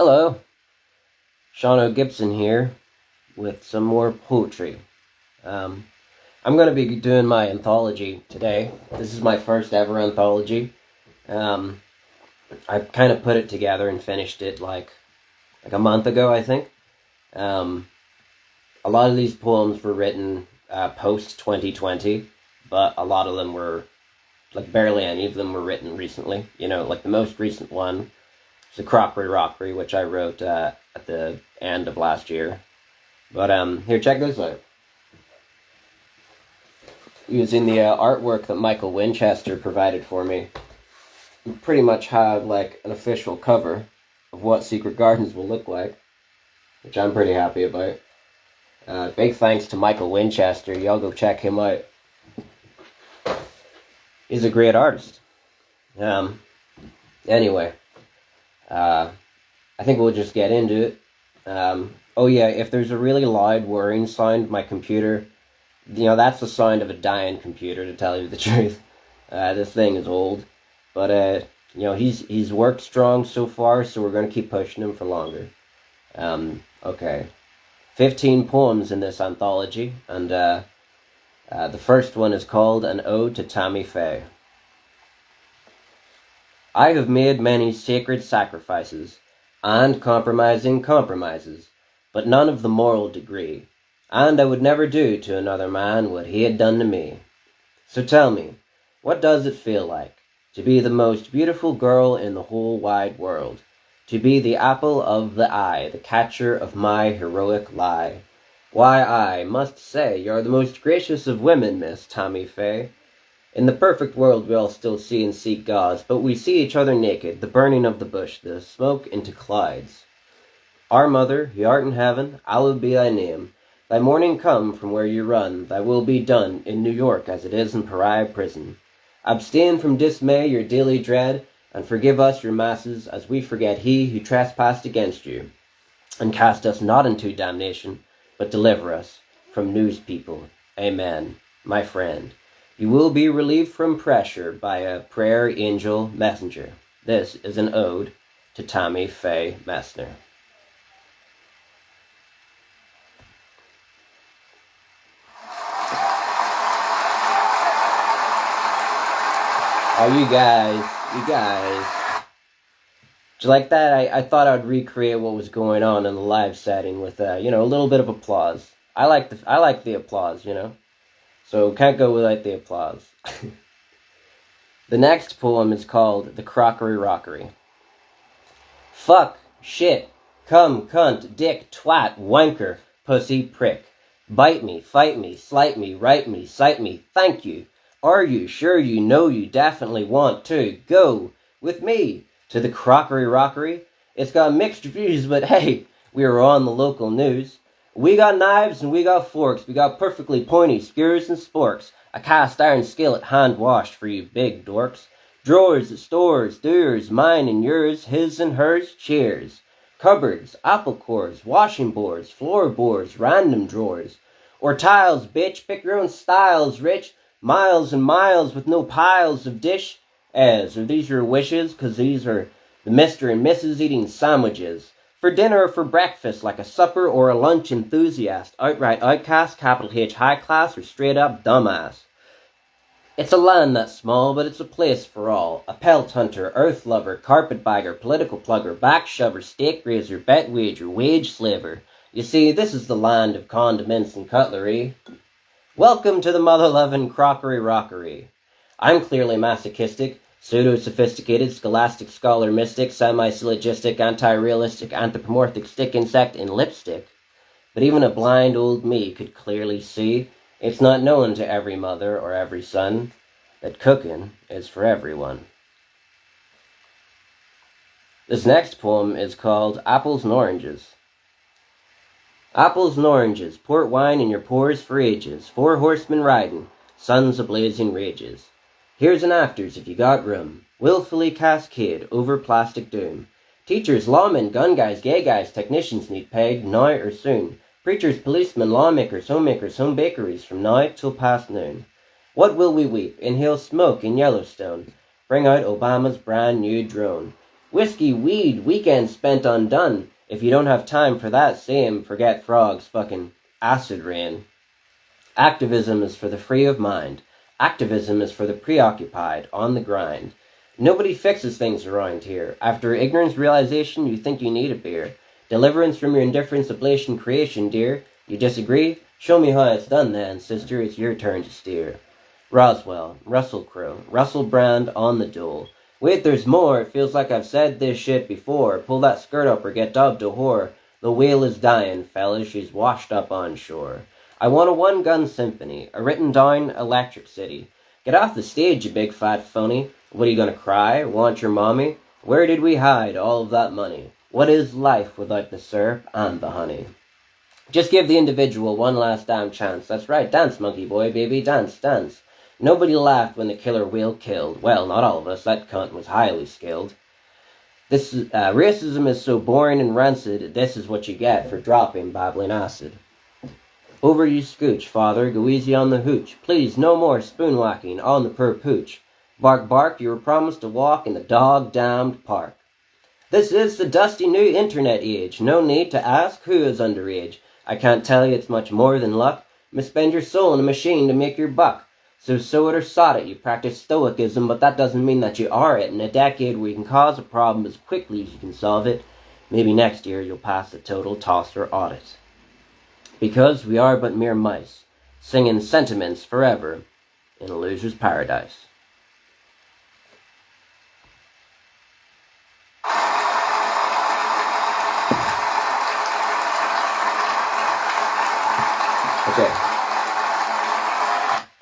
Hello, Seán Óg Gibson here with some more poetry. I'm going to be doing my anthology today. This is my first ever anthology. I kind of put it together and finished it like a month ago, I think. A lot of these poems were written post-2020, but a lot of them were, barely any of them were written recently. The most recent one is the Crockery Rockery, which I wrote at the end of last year. But here, check this out. Using the artwork that Michael Winchester provided for me, we pretty much have an official cover of what Secret Gardens will look like, which I'm pretty happy about. Big thanks to Michael Winchester. Y'all go check him out. He's a great artist. Anyway, I think we'll just get into it. Oh yeah, if there's a really loud whirring sound, my computer, that's the sound of a dying computer, to tell you the truth. This thing is old, but he's worked strong so far, so we're going to keep pushing him for longer. Okay. 15 poems in this anthology, and the first one is called An Ode to Tammy Faye. I have made many sacred sacrifices, and compromising compromises, but none of the moral degree, and I would never do to another man what he had done to me. So tell me, what does it feel like to be the most beautiful girl in the whole wide world? To be the apple of the eye, the catcher of my heroic lie. Why, I must say you're the most gracious of women, Miss Tammy Faye. In the perfect world we all still see and seek gods, but we see each other naked, the burning of the bush, the smoke into clouds. Our mother, who art in heaven, hallowed be thy name. Thy morning come from where you run, thy will be done in New York as it is in Pariah prison. Abstain from dismay your daily dread, and forgive us your masses, as we forget he who trespassed against you. And cast us not into damnation, but deliver us from news people. Amen. My friend, you will be relieved from pressure by a prayer angel messenger. This is an ode to Tammy Faye Messner. Oh, you guys. Did you like that? I thought I'd recreate what was going on in the live setting with, a little bit of applause. I like the applause, So can't go without the applause. The next poem is called The Crockery Rockery. Fuck, shit, cum, cunt, dick, twat, wanker, pussy, prick. Bite me, fight me, slight me, write me, cite me, thank you. Are you sure you know you definitely want to go with me to the Crockery Rockery? It's got mixed reviews, but hey, we are on the local news. We got knives and we got forks. We got perfectly pointy skewers and sporks. A cast iron skillet hand washed for you big dorks. Drawers, stores, doors, mine and yours, his and hers, cheers. Cupboards, apple cores, washing boards, floorboards, random drawers. Or tiles, bitch, pick your own styles, rich. Miles and miles with no piles of dish. As, are these your wishes? 'Cause these are the Mr. and Mrs. eating sandwiches. For dinner or for breakfast, like a supper or a lunch enthusiast. Outright outcast, capital H high class, or straight up dumbass. It's a land that's small, but it's a place for all. A pelt hunter, earth lover, carpetbagger, political plugger, back shover, steak raiser, bet wager, wage slaver. You see, this is the land of condiments and cutlery. Welcome to the mother-loving Crockery Rockery. I'm clearly masochistic, pseudo-sophisticated, scholastic, scholar, mystic, semi-syllogistic, anti-realistic, anthropomorphic stick insect in lipstick. But even a blind old me could clearly see it's not known to every mother or every son that cooking is for everyone. This next poem is called Apples and Oranges. Apples and oranges, port wine in your pores for ages, 4 horsemen riding, suns a-blazing rages. Here's an afters if you got room, willfully cascade over plastic doom. Teachers, lawmen, gun guys, gay guys, technicians need paid, now or soon. Preachers, policemen, lawmakers, homemakers, home bakeries, from now till past noon. What will we weep? Inhale smoke in Yellowstone. Bring out Obama's brand new drone. Whiskey, weed, weekends spent undone. If you don't have time for that, same, forget frogs, fucking acid rain. Activism is for the free of mind. Activism is for the preoccupied, on the grind. Nobody fixes things around here. After ignorance realization, you think you need a beer. Deliverance from your indifference, ablation, creation, dear. You disagree? Show me how it's done then, sister. It's your turn to steer. Roswell, Russell Crowe, Russell Brand on the dole. Wait, there's more. It feels like I've said this shit before. Pull that skirt up or get dubbed a whore. The whale is dying, fellas. She's washed up on shore. I want a one-gun symphony, a written-down Electric City. Get off the stage, you big fat phony. What are you gonna cry? Want your mommy? Where did we hide all of that money? What is life without the syrup and the honey? Just give the individual one last damn chance. That's right, dance, monkey boy, baby, dance, dance. Nobody laughed when the killer whale killed. Well, not all of us. That cunt was highly skilled. This racism is so boring and rancid. This is what you get for dropping babbling acid. Over you scooch, father, go easy on the hooch. Please, no more spoon-whacking on the poor pooch. Bark, bark, you were promised to walk in the dog-damned park. This is the dusty new internet age. No need to ask who is underage. I can't tell you it's much more than luck. Misspend your soul in a machine to make your buck. So sow it or sod it. You practice stoicism, but that doesn't mean that you are it. In a decade where you can cause a problem as quickly as you can solve it, maybe next year you'll pass the total tosser audit. Because we are but mere mice, singing sentiments forever in a loser's paradise. Okay.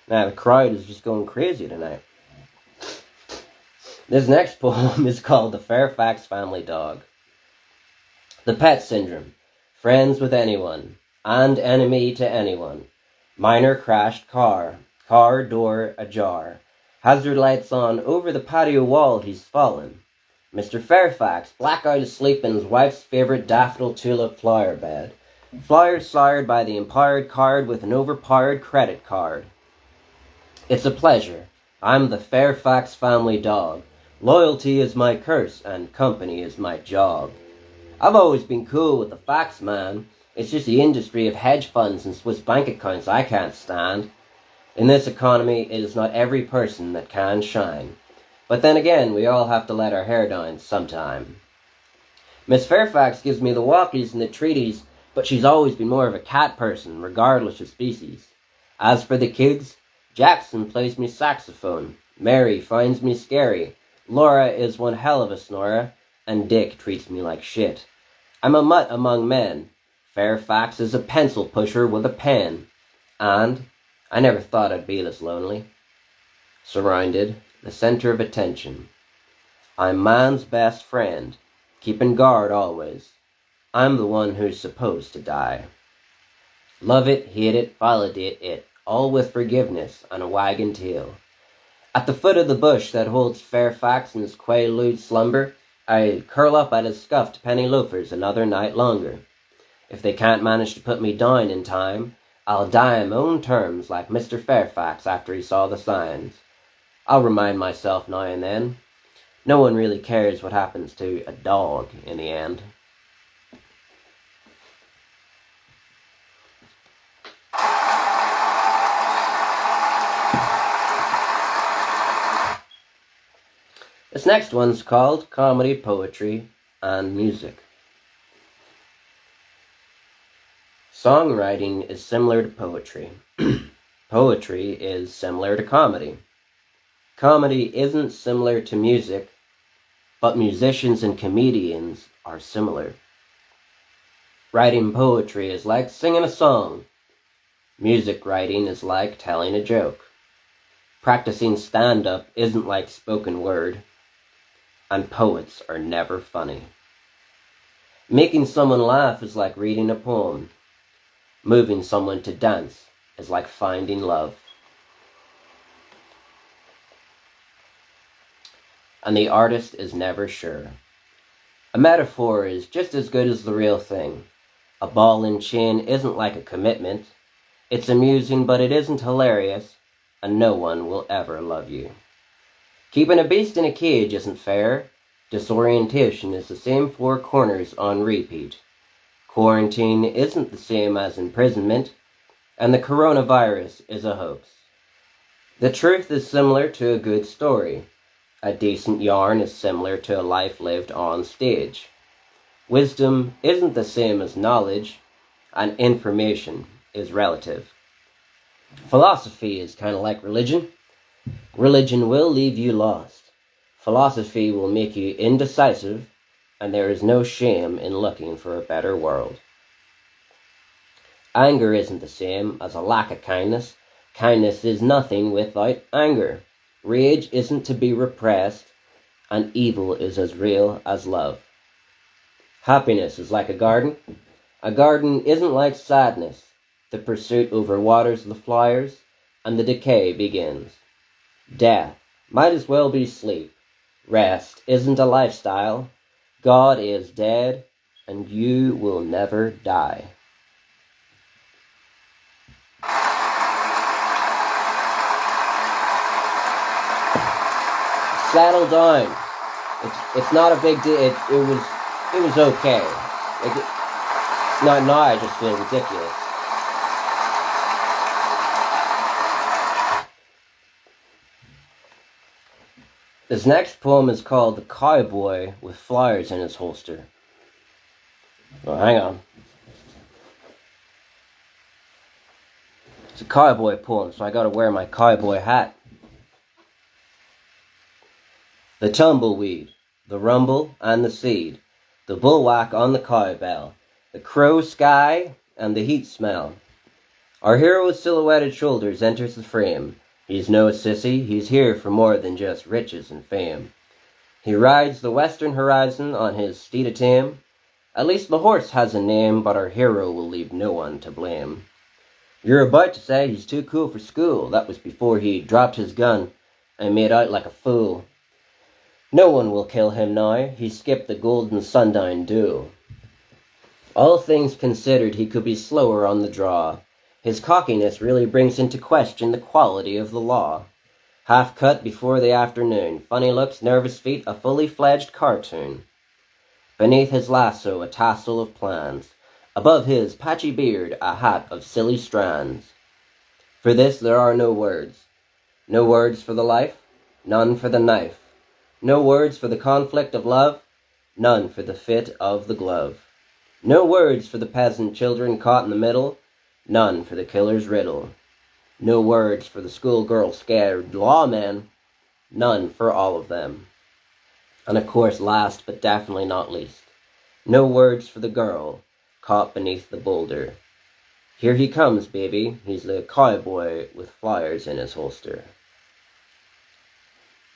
Now the crowd is just going crazy tonight. This next poem is called The Fairfax Family Dog. The Pet Syndrome. Friends with anyone, and enemy to anyone. Minor crashed car door ajar. Hazard lights on, over the patio wall he's fallen. Mr. Fairfax, blackout asleep in his wife's favorite daffodil tulip flower bed. Flowers sired by the empowered card with an overpowered credit card. It's a pleasure. I'm the Fairfax Family Dog. Loyalty is my curse, and company is my job. I've always been cool with the facts, man. It's just the industry of hedge funds and Swiss bank accounts I can't stand. In this economy, it is not every person that can shine. But then again, we all have to let our hair down sometime. Miss Fairfax gives me the walkies and the treaties, but she's always been more of a cat person, regardless of species. As for the kids, Jackson plays me saxophone, Mary finds me scary, Laura is one hell of a snorer, and Dick treats me like shit. I'm a mutt among men. Fairfax is a pencil pusher with a pen. And I never thought I'd be this lonely. Surrounded, the center of attention. I'm man's best friend, keeping guard always. I'm the one who's supposed to die. Love it, hate it, validate it, all with forgiveness and a wagging tail. At the foot of the bush that holds Fairfax in his quaalude slumber, I curl up at his scuffed penny loafers another night longer. If they can't manage to put me down in time, I'll die on my own terms like Mr. Fairfax after he saw the signs. I'll remind myself now and then, no one really cares what happens to a dog in the end. This next one's called Comedy, Poetry, and Music. Songwriting is similar to poetry. Poetry is similar to comedy. Comedy isn't similar to music, but musicians and comedians are similar. Writing poetry is like singing a song. Music writing is like telling a joke. Practicing stand-up isn't like spoken word. And poets are never funny. Making someone laugh is like reading a poem. Moving someone to dance is like finding love. And the artist is never sure. A metaphor is just as good as the real thing. A ball and chain isn't like a commitment. It's amusing, but it isn't hilarious, and no one will ever love you. Keeping a beast in a cage isn't fair. Disorientation is the same four corners on repeat. Quarantine isn't the same as imprisonment, and the coronavirus is a hoax. The truth is similar to a good story. A decent yarn is similar to a life lived on stage. Wisdom isn't the same as knowledge, and information is relative. Philosophy is kind of like religion. Religion will leave you lost. Philosophy will make you indecisive, and there is no shame in looking for a better world. Anger isn't the same as a lack of kindness. Kindness is nothing without anger. Rage isn't to be repressed, and evil is as real as love. Happiness is like a garden. A garden isn't like sadness. The pursuit overwaters the flowers, and the decay begins. Death might as well be sleep. Rest isn't a lifestyle. God is dead, and you will never die. Settle down. It's not a big deal. It was okay. Not now. I just feel ridiculous. This next poem is called The Cowboy with Flowers in His Holster. Oh, hang on. It's a cowboy poem, so I gotta wear my cowboy hat. The tumbleweed, the rumble and the seed, the bullwhack on the cowbell, the crow sky and the heat smell. Our hero's silhouetted shoulders enters the frame. He's no sissy, he's here for more than just riches and fame. He rides the western horizon on his steed of tame. At least the horse has a name, but our hero will leave no one to blame. You're about to say he's too cool for school. That was before he dropped his gun and made out like a fool. No one will kill him now, he skipped the golden sundown dew. All things considered, he could be slower on the draw. His cockiness really brings into question the quality of the law. Half cut before the afternoon, funny looks, nervous feet, a fully fledged cartoon. Beneath his lasso, a tassel of plans. Above his patchy beard, a hat of silly strands. For this there are no words. No words for the life, none for the knife. No words for the conflict of love, none for the fit of the glove. No words for the peasant children caught in the middle, none for the killer's riddle. No words for the schoolgirl scared lawmen, none for all of them. And of course, last but definitely not least, no words for the girl caught beneath the boulder. Here he comes, baby, he's the cowboy with flowers in his holster.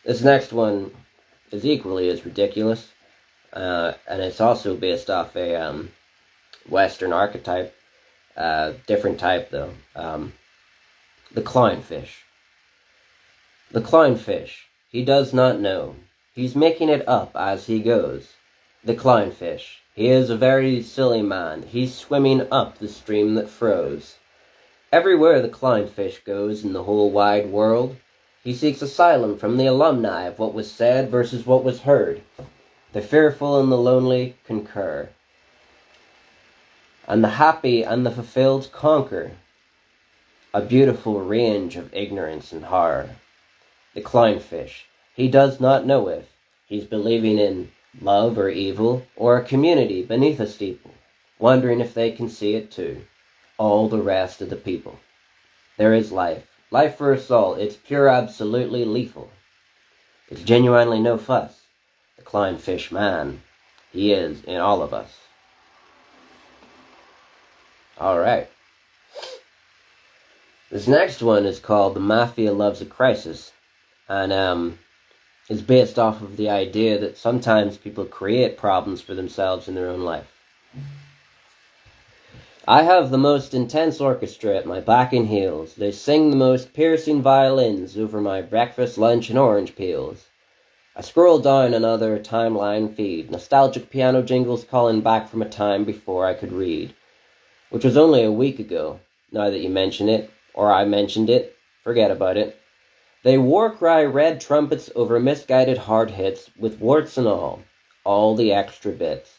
This next one is equally as ridiculous, and it's also based off a Western archetype. Different type though. The clownfish. The clownfish. He does not know. He's making it up as he goes. The clownfish. He is a very silly man. He's swimming up the stream that froze. Everywhere the clownfish goes in the whole wide world, he seeks asylum from the alumni of what was said versus what was heard. The fearful and the lonely concur. And the happy and the fulfilled conquer. A beautiful range of ignorance and horror. The clownfish. He does not know if he's believing in love or evil, or a community beneath a steeple, wondering if they can see it too. All the rest of the people. There is life. Life for us all. It's pure, absolutely lethal. It's genuinely no fuss. The clownfish man. He is in all of us. Alright. This next one is called The Mafia Loves a Crisis. And is based off of the idea that sometimes people create problems for themselves in their own life. I have the most intense orchestra at my back and heels. They sing the most piercing violins over my breakfast, lunch, and orange peels. I scroll down another timeline feed, nostalgic piano jingles calling back from a time before I could read, which was only a week ago, now that you mention it, or I mentioned it, forget about it. They war-cry red trumpets over misguided hard hits, with warts and all the extra bits.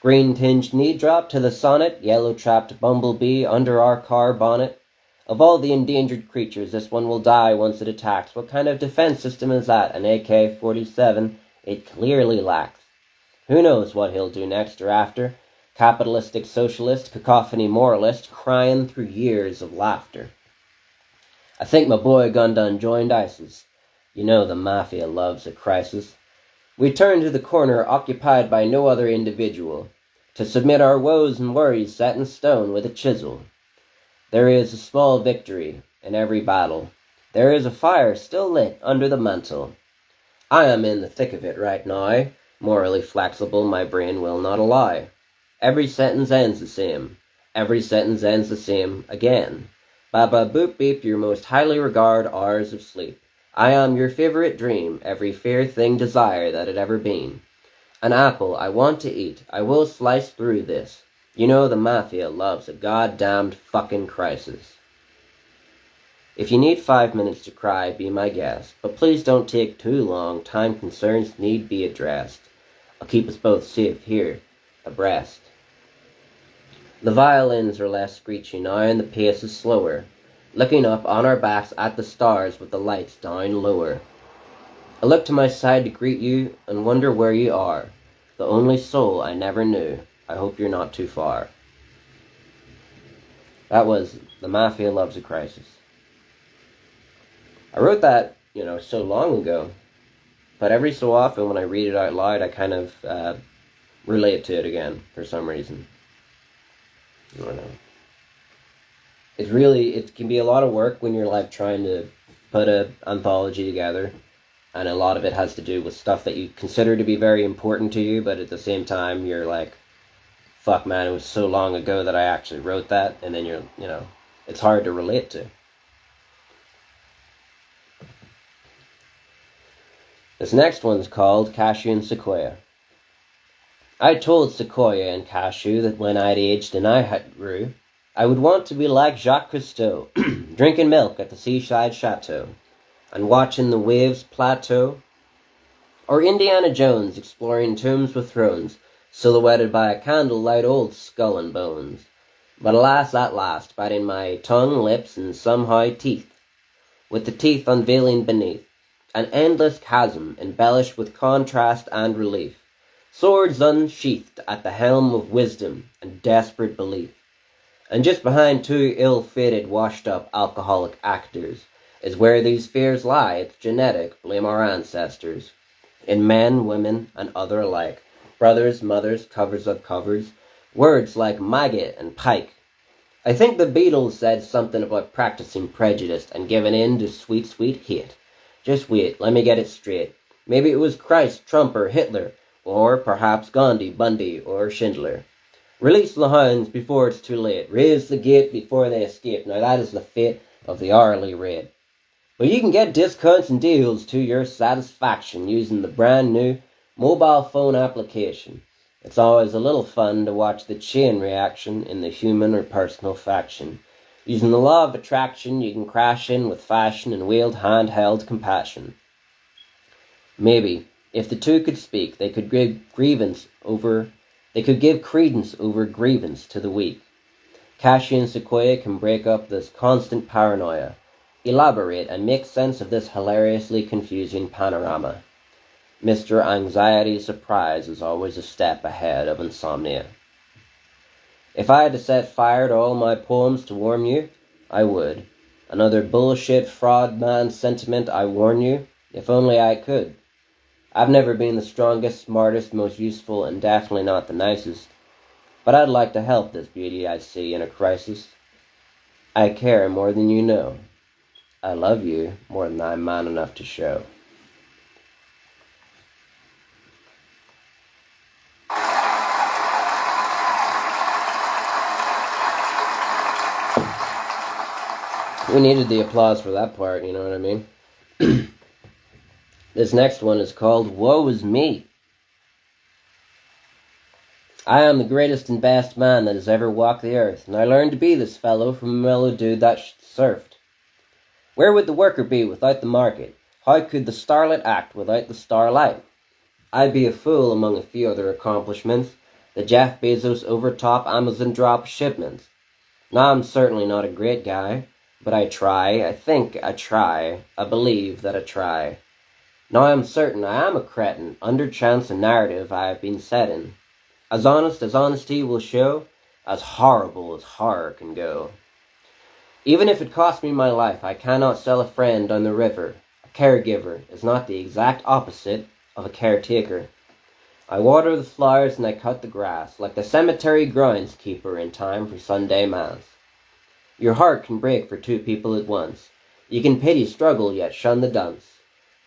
Green-tinged knee-drop to the sonnet, yellow-trapped bumblebee under our car bonnet. Of all the endangered creatures, this one will die once it attacks. What kind of defense system is that? An AK-47? It clearly lacks. Who knows what he'll do next or after? Capitalistic socialist, cacophony moralist, crying through years of laughter. I think my boy Gundun joined ISIS. You know the Mafia loves a crisis. We turn to the corner occupied by no other individual, to submit our woes and worries set in stone with a chisel. There is a small victory in every battle. There is a fire still lit under the mantle. I am in the thick of it right now. Morally flexible, my brain will not lie. Every sentence ends the same. Every sentence ends the same again. Baba boop beep, your most highly regard hours of sleep. I am your favorite dream, every fair thing desire that had ever been. An apple I want to eat, I will slice through this. You know the Mafia loves a goddamned fucking crisis. If you need 5 minutes to cry, be my guest. But please don't take too long, time concerns need be addressed. I'll keep us both safe here, abreast. The violins are less screechy now and the pace is slower, looking up on our backs at the stars with the lights down lower. I look to my side to greet you and wonder where you are, the only soul I never knew. I hope you're not too far. That was The Mafia Loves a Crisis. I wrote that, so long ago, but every so often when I read it out loud, I kind of relate to it again for some reason. I don't know. It can be a lot of work when you're like trying to put an anthology together, and a lot of it has to do with stuff that you consider to be very important to you, but at the same time you're like, fuck man, it was so long ago that I actually wrote that, and then it's hard to relate to. This next one's called Cashew Sequoia. I told Sequoia and Cashew that when I'd aged and I had grew, I would want to be like Jacques Cousteau, drinking milk at the seaside chateau, and watching the waves plateau, or Indiana Jones exploring tombs with thrones, silhouetted by a candlelight old skull and bones. But alas, at last, biting my tongue, lips, and somehow teeth, with the teeth unveiling beneath, an endless chasm embellished with contrast and relief, swords unsheathed at the helm of wisdom and desperate belief. And just behind two ill-fated, washed-up alcoholic actors is where these fears lie. It's genetic, blame our ancestors. In men, women, and other alike, brothers, mothers, covers of covers, words like maggot and pike. I think the Beatles said something about practicing prejudice and giving in to sweet, sweet hate. Just wait, let me get it straight. Maybe it was Christ, Trump, or Hitler, or perhaps Gandhi, Bundy, or Schindler. Release the hounds before it's too late. Raise the gate before they escape. Now that is the fate of the hourly rate. But you can get discounts and deals to your satisfaction using the brand new mobile phone application. It's always a little fun to watch the chain reaction in the human or personal faction. Using the law of attraction, you can crash in with fashion and wield handheld compassion. Maybe, if the two could speak, they could give credence over grievance to the weak. Cashew and Sequoia can break up this constant paranoia, elaborate and make sense of this hilariously confusing panorama. Mr. Anxiety's surprise is always a step ahead of insomnia. If I had to set fire to all my poems to warm you, I would. Another bullshit, fraud man sentiment, I warn you, if only I could. I've never been the strongest, smartest, most useful, and definitely not the nicest. But I'd like to help this beauty I see in a crisis. I care more than you know. I love you more than I'm man enough to show. We needed the applause for that part, you know what I mean? This next one is called Woe Is Me. I am the greatest and best man that has ever walked the earth, and I learned to be this fellow from a mellow dude that surfed. Where would the worker be without the market? How could the starlet act without the starlight? I'd be a fool among a few other accomplishments. The Jeff Bezos overtop Amazon drop shipments. Now I'm certainly not a great guy, but I try, I think I try, I believe that I try. Now I'm certain I am a cretin, under chance and narrative I have been set in. As honest as honesty will show, as horrible as horror can go. Even if it cost me my life, I cannot sell a friend on the river. A caregiver is not the exact opposite of a caretaker. I water the flowers and I cut the grass, like the cemetery groundskeeper in time for Sunday Mass. Your heart can break for two people at once. You can pity struggle, yet shun the dunce.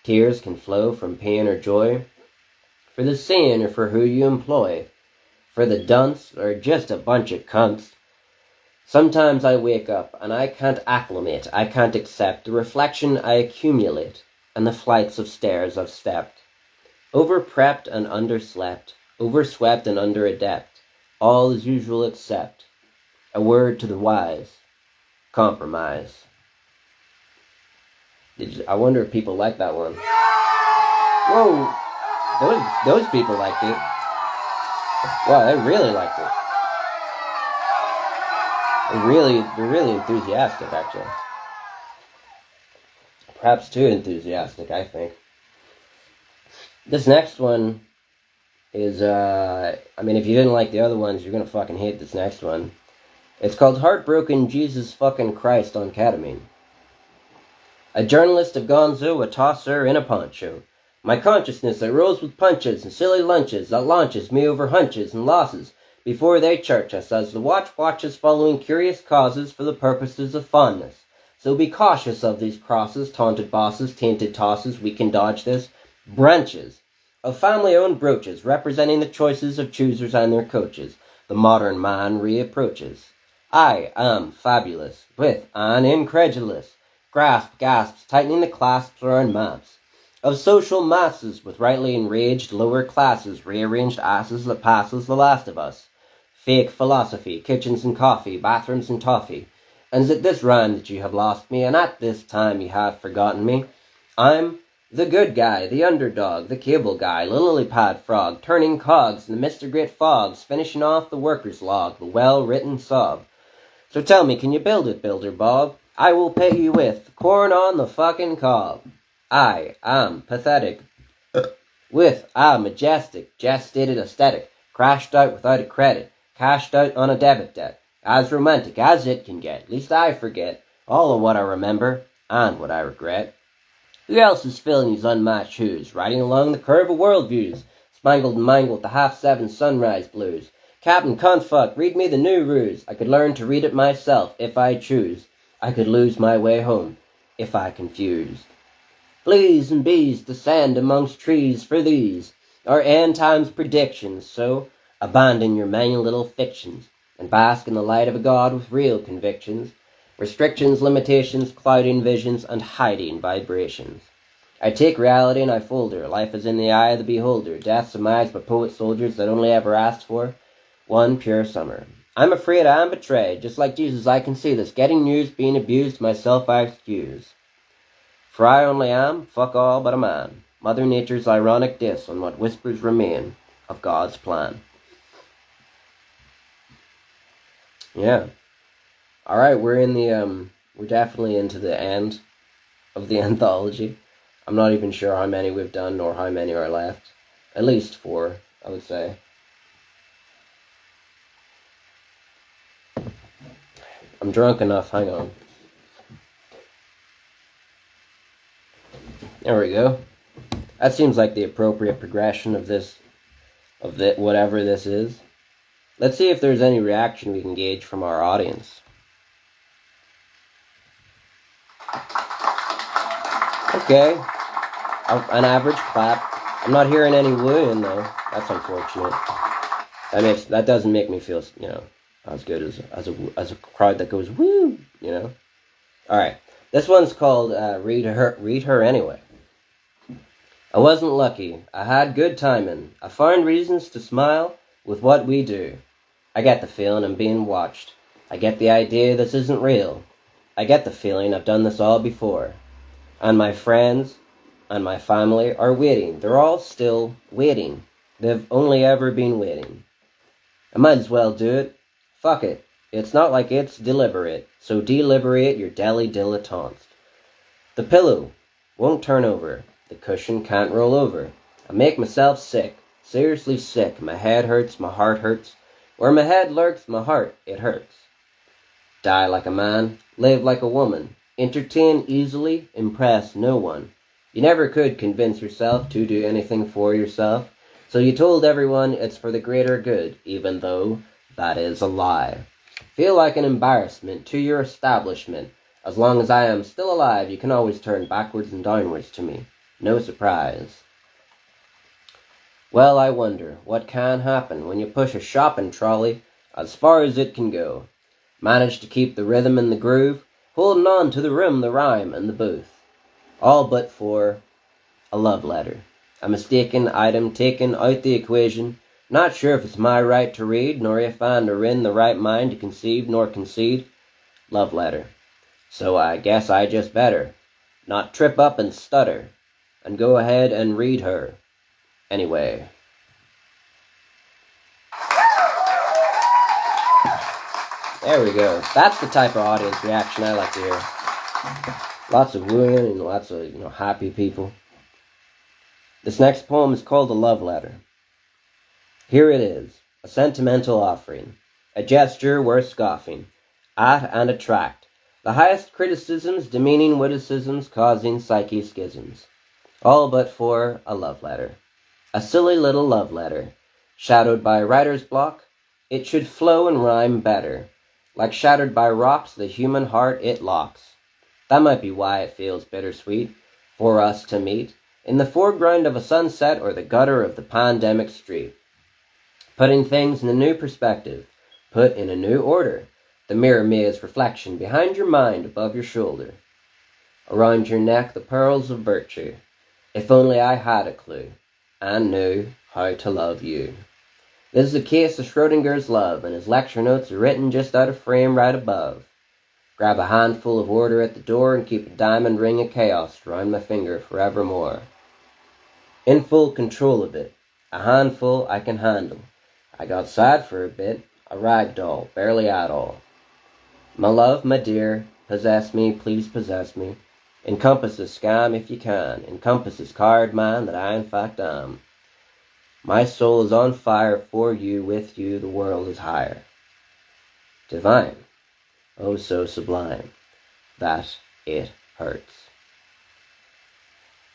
Tears can flow from pain or joy, for the sin or for who you employ, for the dunce or just a bunch of cunts. Sometimes I wake up and I can't acclimate, I can't accept the reflection I accumulate and the flights of stairs I've stepped. Overprepped and underslept, overswept and underadept, all as usual except a word to the wise, compromise. I wonder if people like that one. Whoa, those people liked it. Wow, they really liked it. They're really enthusiastic, actually. Perhaps too enthusiastic, I think. This next one is, if you didn't like the other ones, you're gonna fucking hate this next one. It's called Heartbroken Jesus fucking Christ on Ketamine. A journalist, a gonzo, a tosser in a poncho. My consciousness that rolls with punches and silly lunches that launches me over hunches and losses before they church us as the watch watches following curious causes for the purposes of fondness. So be cautious of these crosses, taunted bosses, tainted tosses, we can dodge this. Branches of family-owned brooches representing the choices of choosers and their coaches. The modern man reapproaches. I am fabulous, with an incredulous grasp, gasps, tightening the clasps around maps of social masses with rightly enraged lower classes, rearranged asses that passes the last of us. Fake philosophy, kitchens and coffee, bathrooms and toffee. And is it this rhyme that you have lost me, and at this time you have forgotten me? I'm the good guy, the underdog, the cable guy, the lily pad frog, turning cogs in the Mr. Great Fogs, finishing off the worker's log, the well-written sob. So tell me, can you build it, Builder Bob? I will pay you with corn on the fucking cob. I am pathetic, with a majestic, gestated aesthetic, crashed out without a credit, cashed out on a debit debt, as romantic as it can get. Least I forget all of what I remember and what I regret. Who else is filling these unmatched shoes, riding along the curve of worldviews, spangled and mangled the half-7 sunrise blues? Captain Cuntfuck, read me the new ruse. I could learn to read it myself if I choose. I could lose my way home if I confused. Fleas and bees descend amongst trees, for these are end times predictions. So abandon your manual little fictions and bask in the light of a God with real convictions. Restrictions, limitations, clouding visions, and hiding vibrations. I take reality and I fold her. Life is in the eye of the beholder. Death surmised by poet soldiers that only ever asked for one pure summer. I'm afraid I am betrayed. Just like Jesus, I can see this. Getting news, being abused, myself I excuse. For I only am, fuck all, but a man. Mother Nature's ironic diss on what whispers remain of God's plan. Yeah. Alright, we're definitely into the end of the anthology. I'm not even sure how many we've done nor how many are left. At least 4, I would say. I'm drunk enough, hang on. There we go. That seems like the appropriate progression of whatever this is. Let's see if there's any reaction we can gauge from our audience. Okay. An average clap. I'm not hearing any wooing though. That's unfortunate. That doesn't make me feel, as good as a crowd that goes woo, Alright. This one's called Read Her Anyway. I wasn't lucky. I had good timing. I found reasons to smile with what we do. I get the feeling I'm being watched. I get the idea this isn't real. I get the feeling I've done this all before. And my friends and my family are waiting. They're all still waiting. They've only ever been waiting. I might as well do it. Fuck it. It's not like it's deliberate, so deliberate your deli dilettantes. The pillow won't turn over. The cushion can't roll over. I make myself sick, seriously sick. My head hurts, my heart hurts. Where my head lurks, my heart, it hurts. Die like a man, live like a woman. Entertain easily, impress no one. You never could convince yourself to do anything for yourself, so you told everyone it's for the greater good, even though that is a lie. Feel like an embarrassment to your establishment. As long as I am still alive, you can always turn backwards and downwards to me. No surprise. Well, I wonder what can happen when you push a shopping trolley as far as it can go. Manage to keep the rhythm and the groove, holding on to the rim, the rhyme, and the booth. All but for a love letter. A mistaken item taken out the equation. Not sure if it's my right to read, nor if I'm in the right mind to conceive nor concede. Love letter. So I guess I just better not trip up and stutter, and go ahead and read her. Anyway. There we go. That's the type of audience reaction I like to hear. Lots of wooing and lots of, happy people. This next poem is called A Love Letter. Here it is, a sentimental offering, a gesture worth scoffing at and attract. The highest criticisms, demeaning witticisms, causing psyche schisms. All but for a love letter. A silly little love letter, shadowed by writer's block. It should flow and rhyme better. Like shattered by rocks, the human heart it locks. That might be why it feels bittersweet for us to meet in the foreground of a sunset or the gutter of the pandemic street. Putting things in a new perspective, put in a new order. The mirror maze reflection behind your mind, above your shoulder. Around your neck, the pearls of virtue. If only I had a clue and knew how to love you. This is a case of Schrodinger's love, and his lecture notes are written just out of frame right above. Grab a handful of order at the door and keep a diamond ring of chaos round my finger forevermore. In full control of it, a handful I can handle. I got sad for a bit, a rag doll, barely at all. My love, my dear, possess me, please possess me. Encompass this scam if you can. Encompass this card man that I in fact am. My soul is on fire for you, with you the world is higher. Divine, oh so sublime, that it hurts.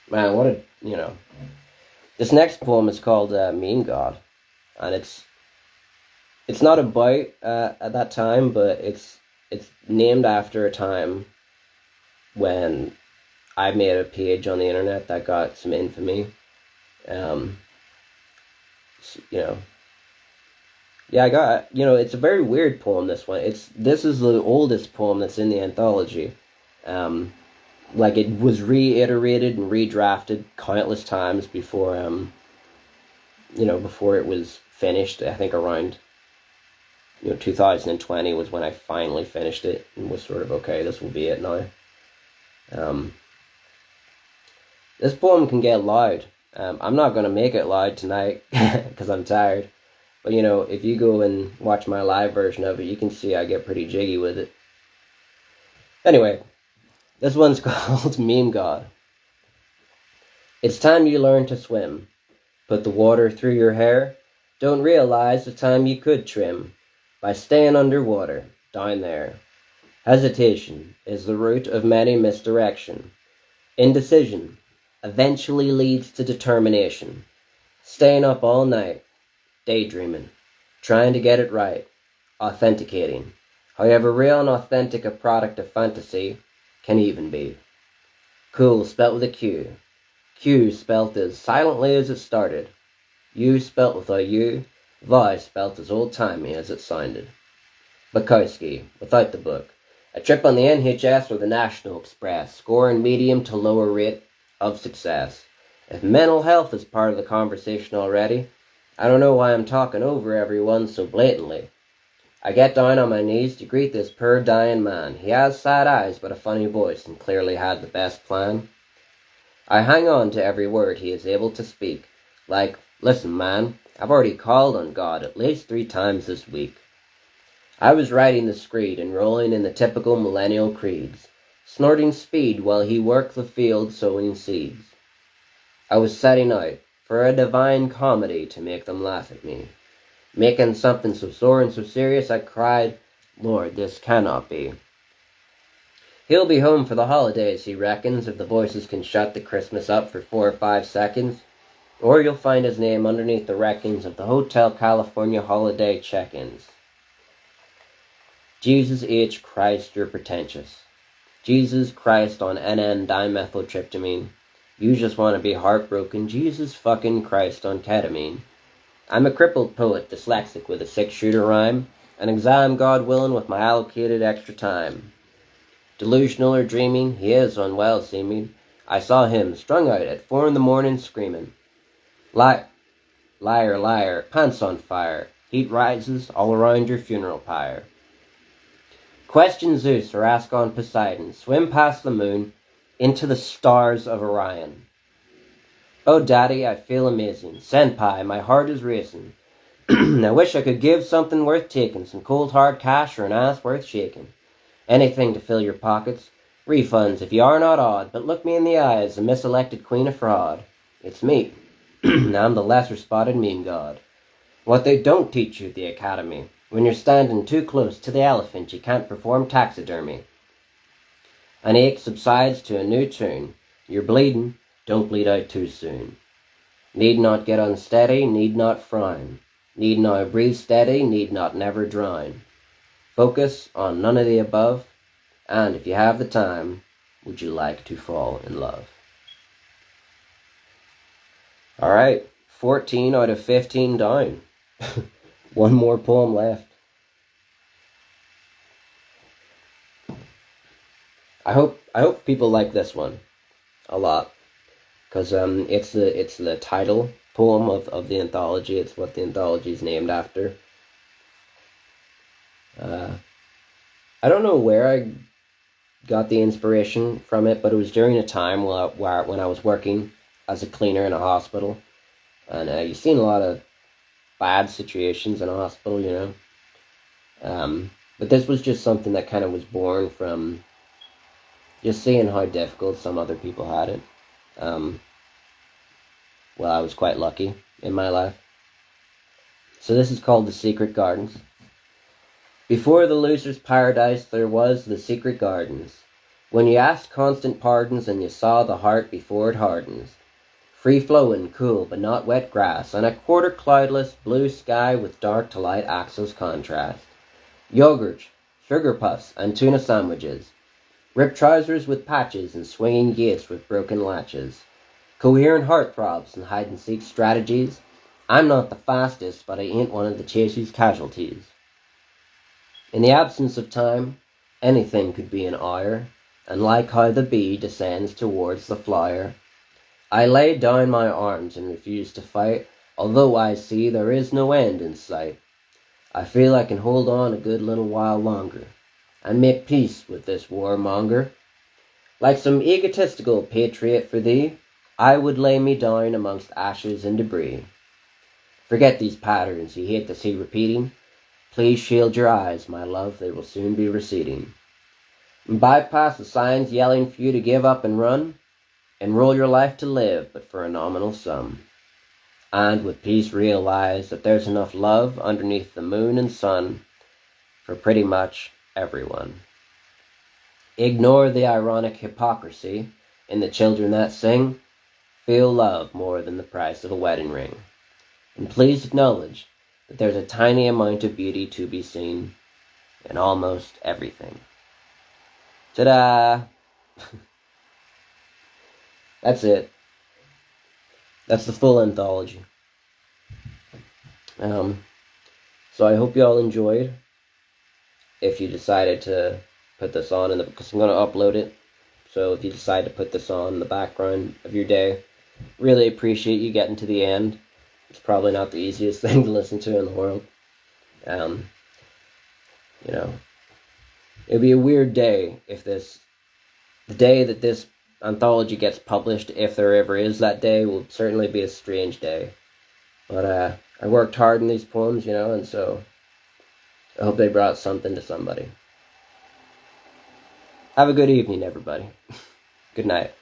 Man, what a, This next poem is called Meme God, and it's not about at that time, but it's named after a time when I made a page on the internet that got some infamy. I got, it's a very weird poem, this one. This is the oldest poem that's in the anthology. It was reiterated and redrafted countless times before, before it was finished. I think around, 2020 was when I finally finished it and was sort of, okay, this will be it now. This poem can get loud. I'm not going to make it loud tonight because I'm tired. But, if you go and watch my live version of it, you can see I get pretty jiggy with it. Anyway, this one's called Meme God. It's time you learn to swim. Put the water through your hair. Don't realize the time you could trim by staying underwater, down there. Hesitation is the root of many misdirection. Indecision eventually leads to determination. Staying up all night, daydreaming, trying to get it right, authenticating. However real and authentic a product of fantasy can even be. Cool spelt with a Q. Q spelt as silently as it started. U spelt without U. Thou spelt as old-timey as it sounded. Bukowski, without the book. A trip on the NHS or the National Express, scoring medium to lower rate of success. If mental health is part of the conversation already, I don't know why I'm talking over everyone so blatantly. I get down on my knees to greet this poor dying man. He has sad eyes but a funny voice, and clearly had the best plan. I hang on to every word he is able to speak, like, "Listen, man, I've already called on God at least 3 times this week." I was writing the screed and rolling in the typical millennial creeds, snorting speed while he worked the field sowing seeds. I was setting out for a divine comedy to make them laugh at me, making something so sore and so serious I cried, "Lord, this cannot be." He'll be home for the holidays, he reckons, if the voices can shut the Christmas up for 4 or 5 seconds. Or you'll find his name underneath the wreckings of the Hotel California holiday check-ins. Jesus H. Christ, you're pretentious. Jesus Christ on NN dimethyltryptamine. You just want to be heartbroken. Jesus fucking Christ on ketamine. I'm a crippled poet, dyslexic with a 6-shooter rhyme, an exam, God willing, with my allocated extra time. Delusional or dreaming, he is unwell seeming. I saw him strung out at 4 a.m. screaming. Liar, liar, pants on fire. Heat rises all around your funeral pyre. Question Zeus or ask on Poseidon. Swim past the moon into the stars of Orion. Oh, Daddy, I feel amazing. Senpai, my heart is racing. I wish I could give something worth taking, some cold hard cash or an ass worth shaking. Anything to fill your pockets. Refunds if you are not odd, but look me in the eyes, the miselected queen of fraud. It's me. I'm the lesser spotted mean god. What they don't teach you at the academy. When you're standing too close to the elephant, you can't perform taxidermy. An ache subsides to a new tune. You're bleeding, don't bleed out too soon. Need not get unsteady, need not frown. Need not breathe steady, need not never drown. Focus on none of the above, and if you have the time, would you like to fall in love? Alright, 14 out of 15 down. One more poem left. I hope people like this one a lot, because it's the title poem of the anthology. It's what the anthology is named after. I don't know where I got the inspiration from it, but it was during a time when I was working as a cleaner in a hospital, and you've seen a lot of bad situations in a hospital, you know. But this was just something that kind of was born from just seeing how difficult some other people had it. Well, I was quite lucky in my life. So this is called The Secret Gardens. Before the loser's paradise there was the secret gardens, when you asked constant pardons and you saw the heart before it hardens. Free-flowing, cool, but not wet grass, and a quarter cloudless blue sky with dark to light axis contrast. Yogurt, sugar puffs, and tuna sandwiches. Ripped trousers with patches and swinging gates with broken latches. Coherent heartthrobs and hide-and-seek strategies. I'm not the fastest, but I ain't one of the chase's casualties. In the absence of time, anything could be an hour, and like how the bee descends towards the flower, I lay down my arms and refuse to fight, although I see there is no end in sight. I feel I can hold on a good little while longer, and make peace with this warmonger. Like some egotistical patriot for thee, I would lay me down amongst ashes and debris. Forget these patterns you hate to see repeating. Please shield your eyes, my love, they will soon be receding. And bypass the signs yelling for you to give up and run. Enroll your life to live, but for a nominal sum. And with peace realize that there's enough love underneath the moon and sun for pretty much everyone. Ignore the ironic hypocrisy in the children that sing. Feel love more than the price of a wedding ring. And please acknowledge that there's a tiny amount of beauty to be seen in almost everything. Ta-da! That's it. That's the full anthology. So I hope you all enjoyed. If you decided to put this on, because I'm going to upload it, so if you decide to put this on in the background of your day, really appreciate you getting to the end. It's probably not the easiest thing to listen to in the world. You know, it'd be a weird day if the day that this anthology gets published, if there ever is that day, will certainly be a strange day. But I worked hard in these poems, you know, and so I hope they brought something to somebody. Have a good evening, everybody. Good night.